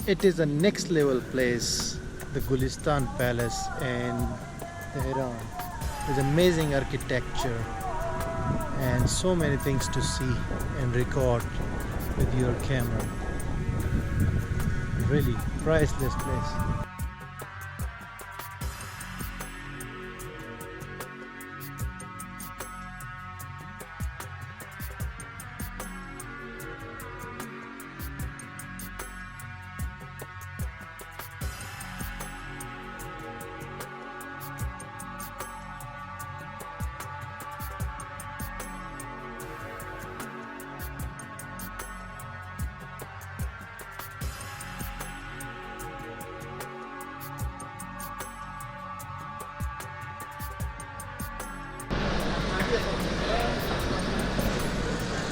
It is a next level place, the Gulistan Palace in Tehran. There's amazing architecture and so many things to see and record with your camera. Really priceless place.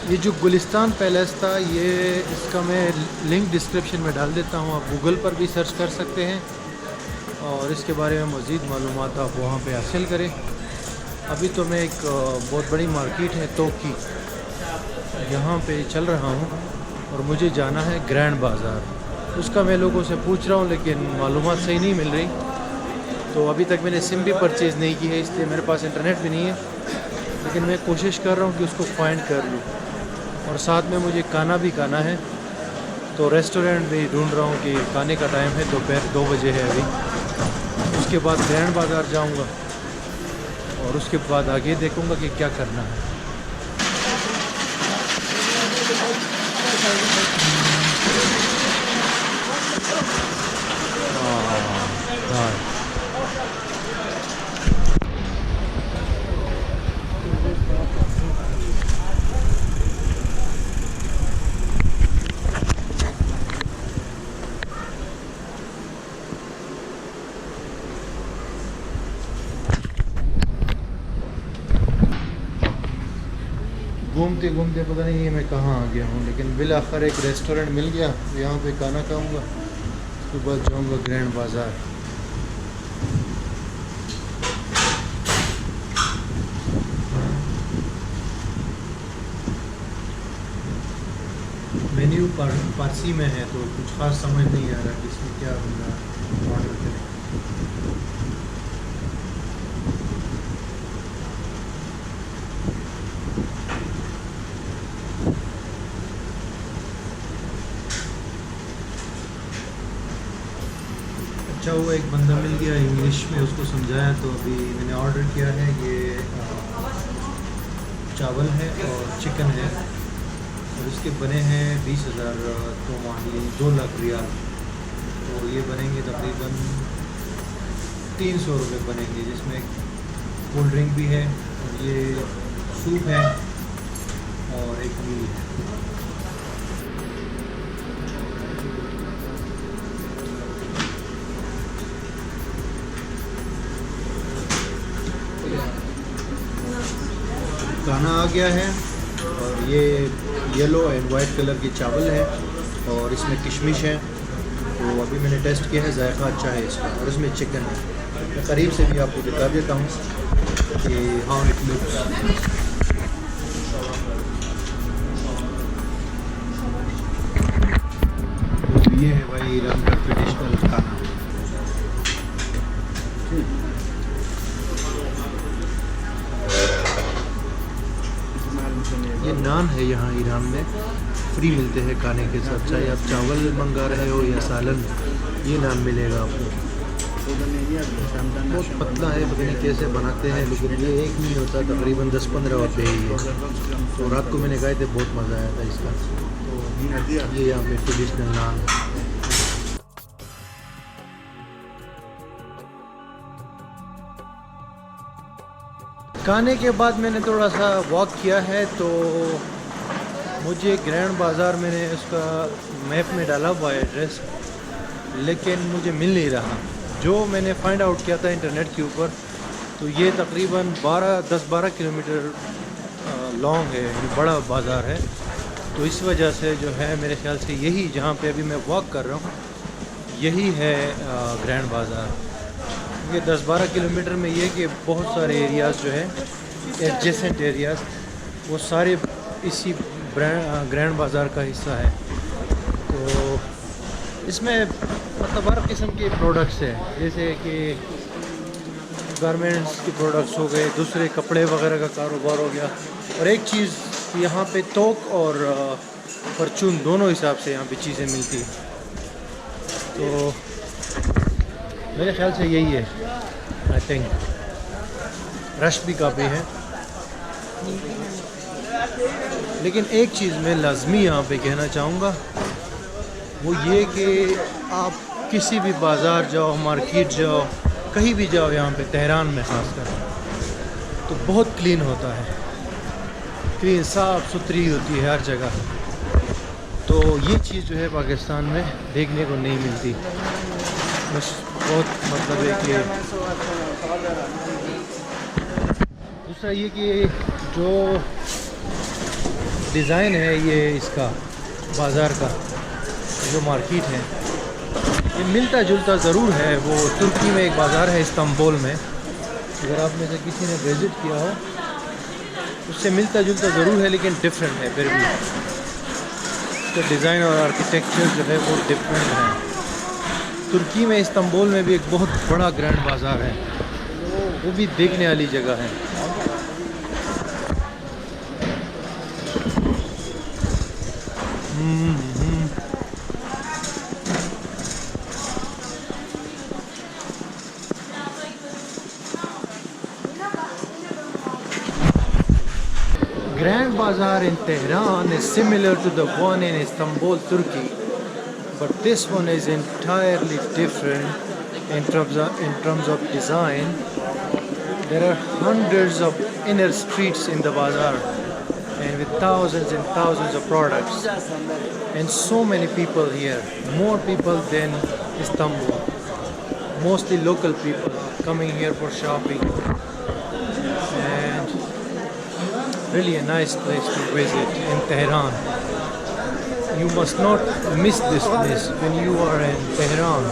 ये जो Gulistan palace था, ये इसका मैं link description में डाल देता हूँ। आप गूगल पर भी सर्च कर सकते हैं और इसके बारे में मज़ीद मालूमात आप वहाँ पे हासिल करें। अभी तो मैं एक बहुत बड़ी मार्केट है तोक की, यहाँ पे चल रहा हूँ और मुझे जाना है ग्रैंड बाज़ार। उसका मैं लोगों से पूछ रहा हूँ लेकिन मालूमात सही नहीं मिल रही। तो अभी तक मैंने सिम भी परचेज़ नहीं की है, इसलिए मेरे पास इंटरनेट भी नहीं है, लेकिन मैं कोशिश कर रहा हूँ कि उसको फाइंड कर लूँ। और साथ में मुझे खाना भी खाना है, तो रेस्टोरेंट भी ढूंढ रहा हूँ कि खाने का टाइम है, दोपहर 2 बजे है अभी। उसके बाद ग्रैंड बाज़ार जाऊँगा और उसके बाद आगे देखूँगा कि क्या करना है। हाँ। घूमते घूमते पता नहीं है मैं कहाँ आ गया हूँ, लेकिन बिल आखिर एक रेस्टोरेंट मिल गया, यहाँ पे खाना खाऊंगा। उसके बाद जाऊँगा ग्रैंड बाज़ार। मेन्यू पारसी में है तो कुछ खास समझ नहीं आ रहा कि इसमें क्या ऑर्डर करें। अच्छा वो एक बंदा मिल गया इंग्लिश में, उसको समझाया तो अभी मैंने ऑर्डर किया है। ये चावल है और चिकन है और इसके बने हैं 20,000 तो मान ली 2 लाख रियाल। तो ये बनेंगे तकरीबन 300 रुपये बनेंगे, जिसमें कोल्ड ड्रिंक भी है और ये सूप है और एक मील है। खाना आ गया है और ये येलो एंड वाइट कलर की चावल है और इसमें किशमिश है। तो अभी मैंने टेस्ट किया है, जायका अच्छा है इसका। और इसमें चिकन है। मैं करीब से भी आपको दिखा देता हूँ कि हाउ इट लुक्स। तो ये है भाई ईरान का ट्रेडिशनल खाना। ये नान है, यहाँ ईरान में फ्री मिलते हैं खाने के साथ, चाहे आप चावल मंगा रहे हो या सालन, ये नान मिलेगा आपको। बहुत पतला है, पता नहीं कैसे बनाते हैं, लेकिन ये एक नहीं होता, तकरीबन 10-15 रुपये ही है। तो रात को मैंने खाए थे, बहुत मज़ा आया था इसका। ये यहाँ पे ट्रेडिशनल नान है। खाने के बाद मैंने थोड़ा सा वॉक किया है, तो मुझे ग्रैंड बाज़ार मैंने उसका मैप में डाला हुआ है एड्रेस, लेकिन मुझे मिल नहीं रहा। जो मैंने फाइंड आउट किया था इंटरनेट के ऊपर, तो ये तकरीबन 10-12 किलोमीटर लॉन्ग है, बड़ा बाज़ार है। तो इस वजह से जो है मेरे ख्याल से यही जहाँ पे अभी मैं वॉक कर रहा हूँ, यही है ग्रैंड बाज़ार। ये 10-12 किलोमीटर में ये कि बहुत सारे एरियाज़ जो है एडजेसेंट एरियाज़, वो सारे इसी ग्रैंड बाज़ार का हिस्सा है। तो इसमें मतलब हर किस्म के प्रोडक्ट्स हैं, जैसे कि गारमेंट्स के प्रोडक्ट्स हो गए, दूसरे कपड़े वगैरह का कारोबार हो गया। और एक चीज़ यहाँ पे थोक और परचून दोनों हिसाब से यहाँ पे चीज़ें मिलती हैं। तो मेरे ख्याल से यही है। आई थिंक रश भी काफ़ी है, लेकिन एक चीज़ मैं लाजमी यहाँ पे कहना चाहूँगा, वो ये कि आप किसी भी बाज़ार जाओ, मार्केट जाओ, कहीं भी जाओ यहाँ पे तेहरान में ख़ासकर, तो बहुत क्लीन होता है, क्लीन साफ़ सुथरी होती है हर जगह। तो ये चीज़ जो है पाकिस्तान में देखने को नहीं मिलती। बस बहुत मतलब है कि दूसरा ये कि जो डिज़ाइन है ये इसका बाज़ार का, जो मार्केट है, ये मिलता जुलता ज़रूर है। वो तुर्की में एक बाज़ार है इस्तांबुल में, अगर आप में से किसी ने विज़िट किया हो, उससे मिलता जुलता ज़रूर है, लेकिन डिफरेंट है। फिर भी उसका डिज़ाइन और आर्किटेक्चर जो है वो डिफरेंट है। तुर्की में इस्तांबुल में भी एक बहुत बड़ा ग्रैंड बाज़ार है, वो भी देखने वाली जगह है। Grand Bazaar in Tehran is similar to the one in Istanbul, Turkey, but this one is entirely different in terms of design. There are hundreds of inner streets in the bazaar, and with thousands and thousands of products, and so many people here, more people than Istanbul. Mostly local people coming here for shopping, and really a nice place to visit in Tehran. You must not miss this place when you are in Tehran.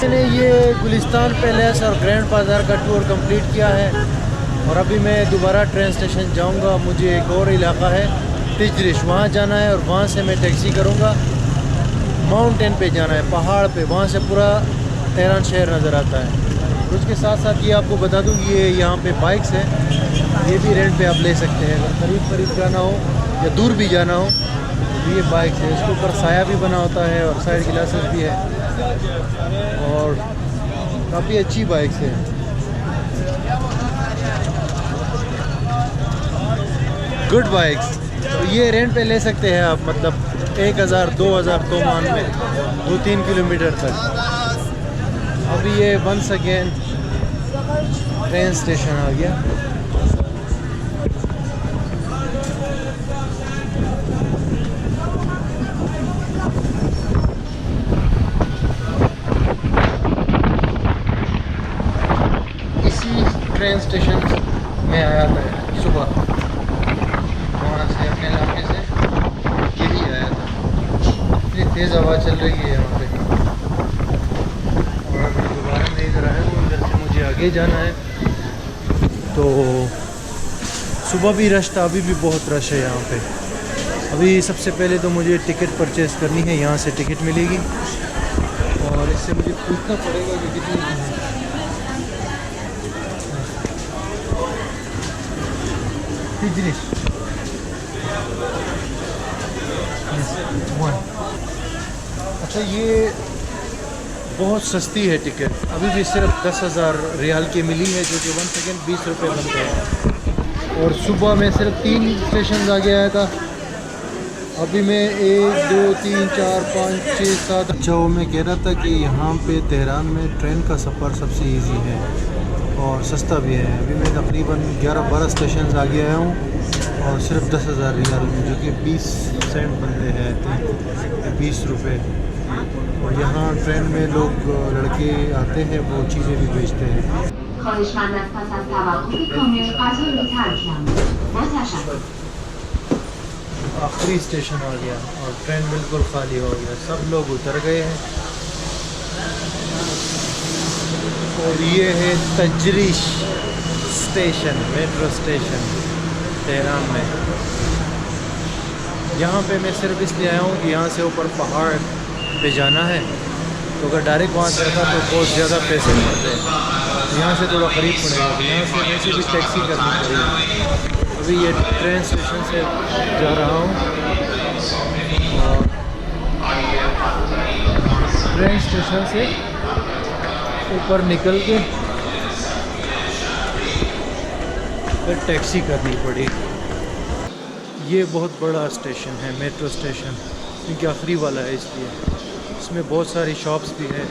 मैंने ये Gulistan palace और grand बाज़ार का tour complete किया है, और अभी मैं दोबारा ट्रेन स्टेशन जाऊंगा। मुझे एक और इलाका है तिजरिश, वहाँ जाना है, और वहाँ से मैं टैक्सी करूँगा। माउंटेन पे जाना है, पहाड़ पे, वहाँ से पूरा तेहरान शहर नज़र आता है। उसके साथ साथ ये आपको बता दूँ कि ये यहाँ पे बाइक्स हैं, ये भी रेंट पे आप ले सकते हैं। अगर करीब करीब जाना हो या दूर भी जाना हो तो ये बाइक्स है। इसके ऊपर साया भी बना होता है और साइड ग्लासेस भी है, और काफ़ी अच्छी बाइक्स है। गुड बाइक्स, तो ये रेंट पे ले सकते हैं आप, मतलब 1000 2000 तोमान में 2-3 किलोमीटर तक। अभी ये वंस अगेन ट्रेन स्टेशन आ गया। इसी ट्रेन स्टेशन में आया था सुबह, वहाँ से अपने इलाके से यही आया था। इतनी तेज़ हवा चल रही है यहाँ पे, और अभी दोबारा में इधर आया हूँ, इधर से मुझे आगे जाना है। तो सुबह भी रश था, अभी भी बहुत रश है यहाँ पे। अभी सबसे पहले तो मुझे टिकट परचेज़ करनी है, यहाँ से टिकट मिलेगी, और इससे मुझे पूछना पड़ेगा कि कितनी है। तिजरिश अच्छा, ये बहुत सस्ती है टिकट, अभी भी सिर्फ 10,000 रियाल की मिली है, जो कि 1 सेकेंड 20 रुपये बनते हैं। और सुबह में सिर्फ 3 स्टेशन आगे आया था, अभी मैं 1 2 3 4 5 6 7। अच्छा, वो मैं कह रहा था कि यहाँ पे तेहरान में ट्रेन का सफ़र सबसे इजी है और सस्ता भी है। अभी मैं तकरीबन 11-12 स्टेशन आगे आया हूँ, और सिर्फ 10,000 रियाल में, जो कि 20 सेंट बनते हैं, 20 रुपये। और यहाँ ट्रेन में लोग लड़के आते हैं, वो चीज़ें भी बेचते हैं। आखिरी स्टेशन आ गया और ट्रेन बिल्कुल खाली हो गया, सब लोग उतर गए हैं। और ये है तजरीश स्टेशन, मेट्रो स्टेशन तेहरान में। यहाँ पे मैं सिर्फ इसलिए आया हूँ कि यहाँ से ऊपर पहाड़ पे जाना है, तो अगर डायरेक्ट वहाँ से रहता तो बहुत ज़्यादा पैसे पड़ते हैं। यहाँ से थोड़ा करीब पड़ेगा, तो यहाँ से वैसे भी टैक्सी करनी पड़ेगी। अभी ये ट्रेन स्टेशन से जा रहा हूँ और ट्रेन स्टेशन से ऊपर निकल के फिर टैक्सी करनी पड़ी। ये बहुत बड़ा स्टेशन है, मेट्रो स्टेशन, क्योंकि आखिरी वाला है इसलिए। इसमें बहुत सारी शॉप्स भी है,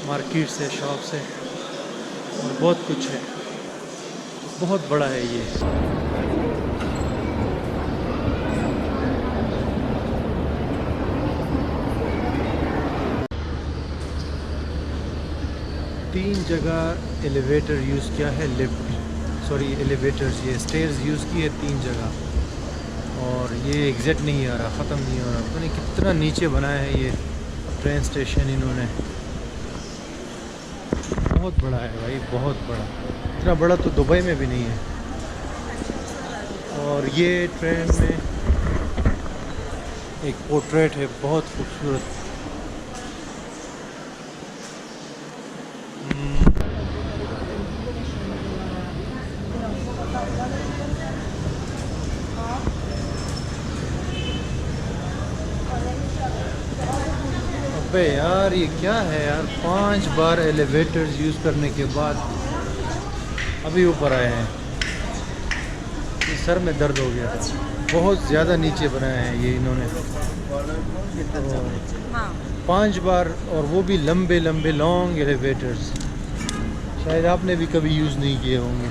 मार्केट्स है, शॉप्स है और बहुत कुछ है। बहुत बड़ा है ये। तीन जगह एलिवेटर यूज़ किया है, एलिवेटर्स, ये स्टेयर्स यूज़ की है 3 जगह, और ये एग्जैक्ट नहीं आ रहा, ख़त्म नहीं हो रहा। पता नहीं कितना नीचे बनाया है ये ट्रेन स्टेशन इन्होंने। बहुत बड़ा है भाई, बहुत बड़ा। इतना बड़ा तो दुबई में भी नहीं है। और ये ट्रेन में एक पोर्ट्रेट है, बहुत खूबसूरत। अबे यार ये क्या है यार, 5 बार एलिवेटर्स यूज़ करने के बाद अभी ऊपर आए हैं। ये सर में दर्द हो गया, बहुत ज़्यादा नीचे बनाया है ये इन्होंने। 5 बार, और वो भी लंबे लंबे लॉन्ग एलिवेटर्स। शायद आपने भी कभी यूज़ नहीं किए होंगे।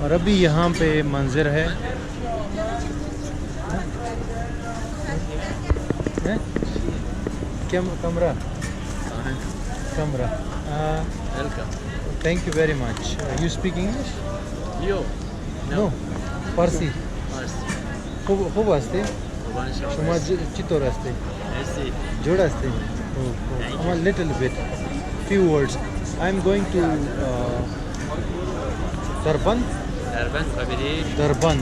और अभी यहाँ पे मंजर है, कमरा Welcome. Thank you very much. You speak English? Yo. No, Farsi Mars. खूब असते शमा चित्तोर असते Merci. जोड असते little bit few words. I am going to Darband. Derben kabiri. Darband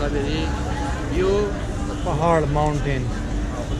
kabiri. Yo. पहाड़ माउंटेन.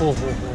हो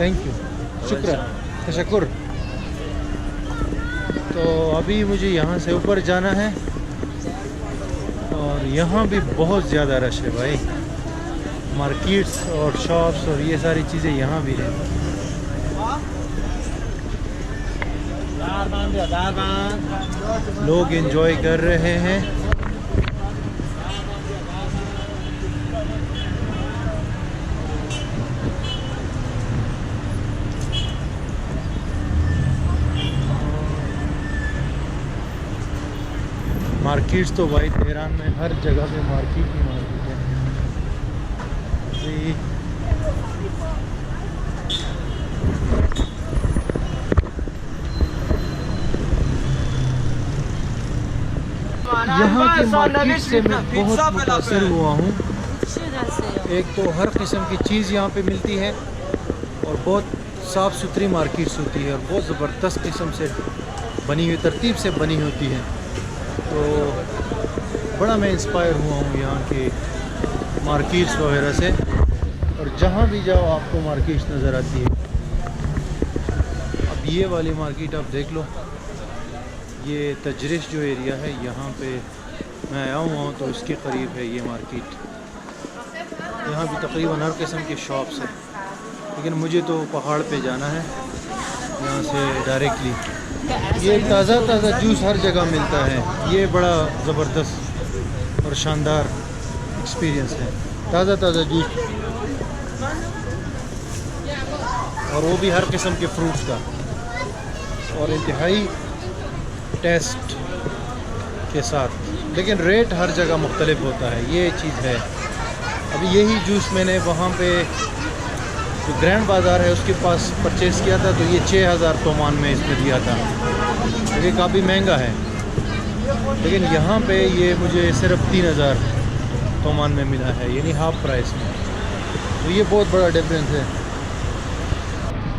थैंक यू, शुक्र, तशक्कुर। तो अभी मुझे यहाँ से ऊपर जाना है और यहाँ भी बहुत ज़्यादा रश है भाई। मार्केट्स और शॉप्स और ये सारी चीज़ें यहाँ भी हैं। लोग एंजॉय कर रहे हैं। मार्केट्स तो भाई तेहरान में हर जगह पे मार्केट ही मार्केट है जी। यहाँ के मार्केट से मैं बहुत मुतासर हुआ हूँ। एक तो हर किस्म की चीज़ यहाँ पे मिलती है और बहुत साफ़ सुथरी मार्केट्स होती है और बहुत ज़बरदस्त किस्म से बनी हुई, तरतीब से बनी होती है। तो बड़ा मैं इंस्पायर हुआ हूँ यहाँ के मार्केट्स वगैरह से, और जहाँ भी जाओ आपको मार्केट्स नज़र आती है। अब ये वाली मार्केट आप देख लो, ये तजरिश जो एरिया है यहाँ पे मैं आया हुआ हूँ, तो इसके करीब है ये मार्केट। यहाँ भी तकरीबन हर किस्म की शॉप्स है, लेकिन मुझे तो पहाड़ पे जाना है यहाँ से डायरेक्टली। ये ताज़ा ताज़ा जूस हर जगह मिलता है, ये बड़ा ज़बरदस्त और शानदार एक्सपीरियंस है। ताज़ा ताज़ा जूस, और वो भी हर किस्म के फ्रूट्स का, और इंतहाई टेस्ट के साथ। लेकिन रेट हर जगह मुख्तलिफ होता है, ये चीज़ है। अभी यही जूस मैंने वहाँ पे जो ग्रैंड बाज़ार है उसके पास परचेज़ किया था, तो ये 6000 तोमान में इसमें दिया था, तो ये काफ़ी महंगा है। लेकिन यहाँ पे ये मुझे सिर्फ 3000 तोमान में मिला है, यानी हाफ प्राइस में। तो ये बहुत बड़ा डिफरेंस है।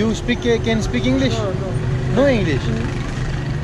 You can speak English? No English.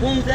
15.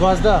12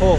हो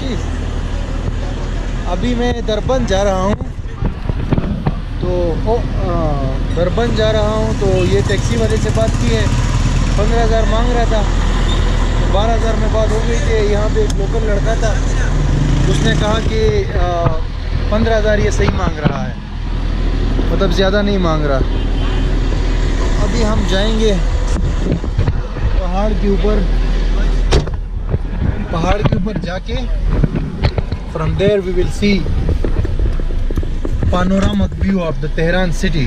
चीज अभी मैं दरबन जा रहा हूँ तो दरबन जा रहा हूँ तो ये टैक्सी वाले से बात की है 15,000 मांग रहा था तो 12,000 में बात हो गई थी। यहाँ पे एक लोकल लड़का था उसने कहा कि 15,000 ये सही मांग रहा है मतलब ज़्यादा नहीं मांग रहा। अभी हम जाएंगे पहाड़ के ऊपर जाके from there we will see panoramic view of the Tehran city.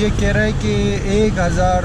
ये कह रहा है कि 1000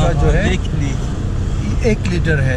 का जो है 1 लीटर है।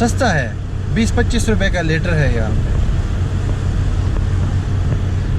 सस्ता है। 20-25 रुपए का लीटर है यहाँ पे।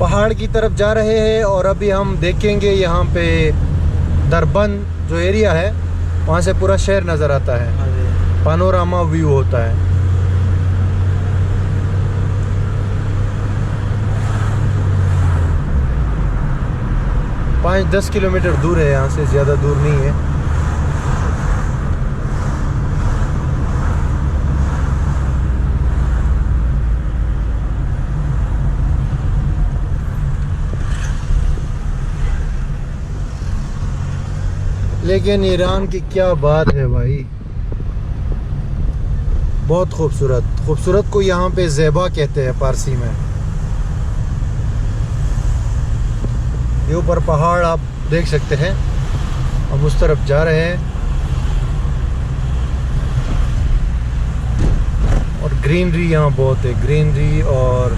पहाड़ की तरफ जा रहे हैं और अभी हम देखेंगे यहाँ पे दरबंद जो एरिया है वहाँ से पूरा शहर नज़र आता है, पानोरामा व्यू होता है। पाँच 10 किलोमीटर दूर है यहाँ से, ज़्यादा दूर नहीं है। लेकिन ईरान की क्या बात है भाई, बहुत खूबसूरत। खूबसूरत को यहाँ पे ज़ेबा कहते हैं पारसी में। ये ऊपर पहाड़ आप देख सकते हैं, हम उस तरफ जा रहे हैं और ग्रीनरी यहाँ बहुत है, ग्रीनरी और